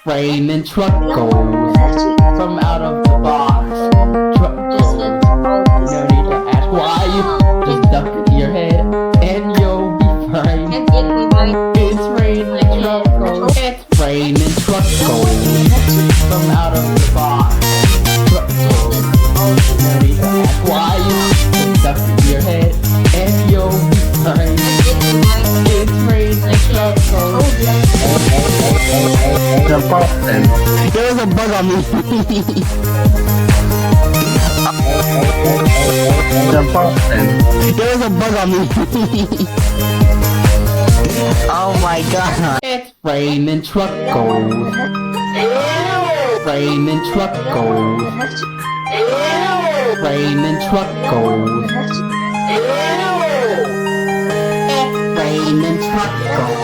raining truckos from out of the box. Truckos, no need to ask why. Just duck your head and you'll be fine. It's raining truckos. It's raining truckos from out of the box. Truckos, no need to ask why. Just duck your head and you'll be fine. It's raining truckos. The Boston. There was a bug on me. The Boston. There was a bug on me. Oh my god. It's raining truckos. Raining truckos. Raining truckos. It's raining truckos.